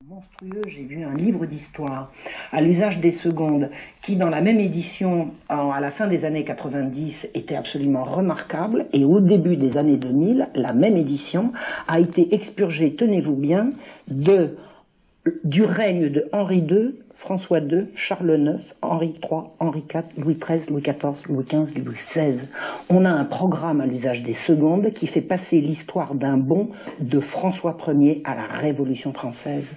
Monstrueux, j'ai vu un livre d'histoire à l'usage des secondes qui, dans la même édition, à la fin des années 90, était absolument remarquable, et au début des années 2000, la même édition a été expurgée, tenez-vous bien, du règne de Henri II, François II, Charles IX, Henri III, Henri IV, Louis XIII, Louis XIV, Louis XV, Louis XVI. On a un programme à l'usage des secondes qui fait passer l'histoire d'un bond de François Ier à la Révolution française.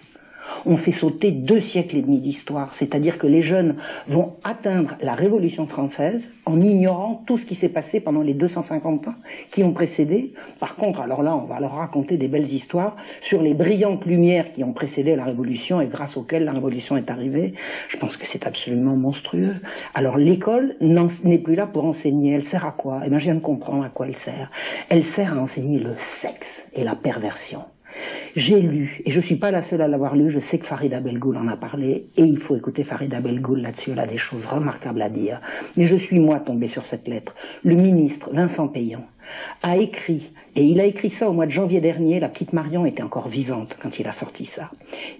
On fait sauter 2 siècles et demi d'histoire, c'est-à-dire que les jeunes vont atteindre la Révolution française en ignorant tout ce qui s'est passé pendant les 250 ans qui ont précédé. Par contre, alors là, on va leur raconter des belles histoires sur les brillantes lumières qui ont précédé la Révolution et grâce auxquelles la Révolution est arrivée. Je pense que c'est absolument monstrueux. Alors l'école n'est plus là pour enseigner. Elle sert à quoi? Eh bien, je viens de comprendre à quoi elle sert. Elle sert à enseigner le sexe et la perversion. J'ai lu, et je suis pas la seule à l'avoir lu, je sais que Farida Belgoul en a parlé, et il faut écouter Farida Belgoul là-dessus, elle a des choses remarquables à dire. Mais je suis moi tombée sur cette lettre. Le ministre Vincent Payon a écrit, et il a écrit ça au mois de janvier dernier, la petite Marion était encore vivante quand il a sorti ça.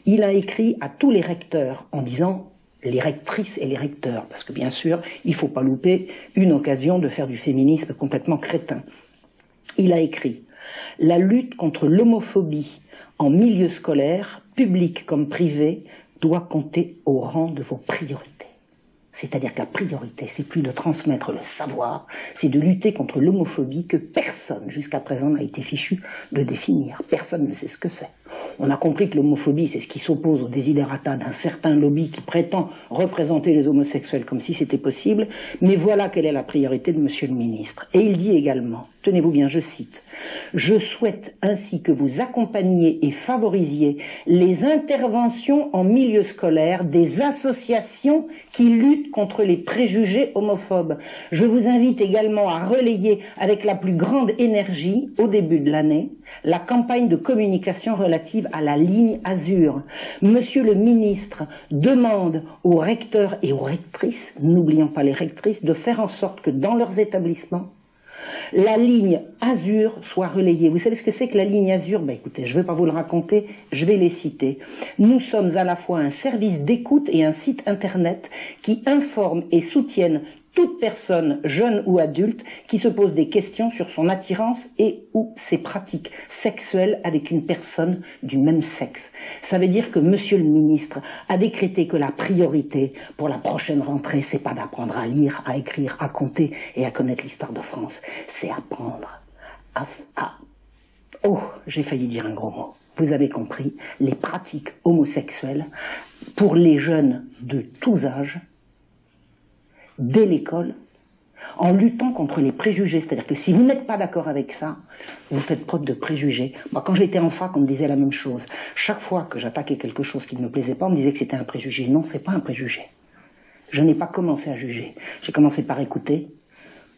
Il a écrit à tous les recteurs en disant les rectrices et les recteurs, parce que bien sûr, il faut pas louper une occasion de faire du féminisme complètement crétin. Il a écrit: la lutte contre l'homophobie en milieu scolaire, public comme privé, doit compter au rang de vos priorités. C'est-à-dire que la priorité, c'est plus de transmettre le savoir, c'est de lutter contre l'homophobie que personne jusqu'à présent n'a été fichu de définir. Personne ne sait ce que c'est. On a compris que l'homophobie, c'est ce qui s'oppose au desiderata d'un certain lobby qui prétend représenter les homosexuels comme si c'était possible, mais voilà quelle est la priorité de monsieur le ministre. Et il dit également, tenez-vous bien, je cite: « Je souhaite ainsi que vous accompagniez et favorisiez les interventions en milieu scolaire des associations qui luttent contre les préjugés homophobes. Je vous invite également à relayer avec la plus grande énergie, au début de l'année, la campagne de communication relative à la ligne Azur. Monsieur le ministre demande aux recteurs et aux rectrices, n'oublions pas les rectrices, de faire en sorte que dans leurs établissements, la ligne Azur soit relayée. Vous savez ce que c'est que la ligne Azur? Ben écoutez, je ne vais pas vous le raconter, je vais les citer. Nous sommes à la fois un service d'écoute et un site internet qui informe et soutiennent toute personne, jeune ou adulte, qui se pose des questions sur son attirance et ou ses pratiques sexuelles avec une personne du même sexe. Ça veut dire que monsieur le ministre a décrété que la priorité pour la prochaine rentrée, c'est pas d'apprendre à lire, à écrire, à compter et à connaître l'histoire de France. C'est apprendre oh, j'ai failli dire un gros mot. Vous avez compris, les pratiques homosexuelles pour les jeunes de tous âges, dès l'école, en luttant contre les préjugés. C'est-à-dire que si vous n'êtes pas d'accord avec ça, vous faites preuve de préjugés. Moi, quand j'étais en fac, on me disait la même chose. Chaque fois que j'attaquais quelque chose qui ne me plaisait pas, on me disait que c'était un préjugé. Non, c'est pas un préjugé. Je n'ai pas commencé à juger. J'ai commencé par écouter,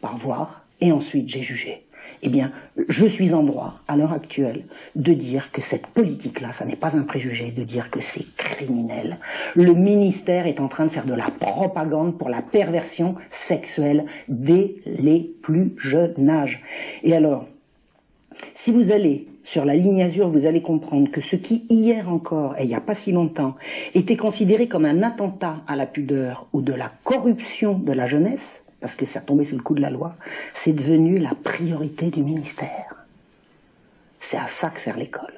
par voir, et ensuite j'ai jugé. Eh bien, je suis en droit, à l'heure actuelle, de dire que cette politique-là, ça n'est pas un préjugé, de dire que c'est criminel. Le ministère est en train de faire de la propagande pour la perversion sexuelle dès les plus jeunes âges. Et alors, si vous allez sur la ligne Azur, vous allez comprendre que ce qui, hier encore, et il n'y a pas si longtemps, était considéré comme un attentat à la pudeur ou de la corruption de la jeunesse, parce que ça tombait sous le coup de la loi, c'est devenu la priorité du ministère. C'est à ça que sert l'école.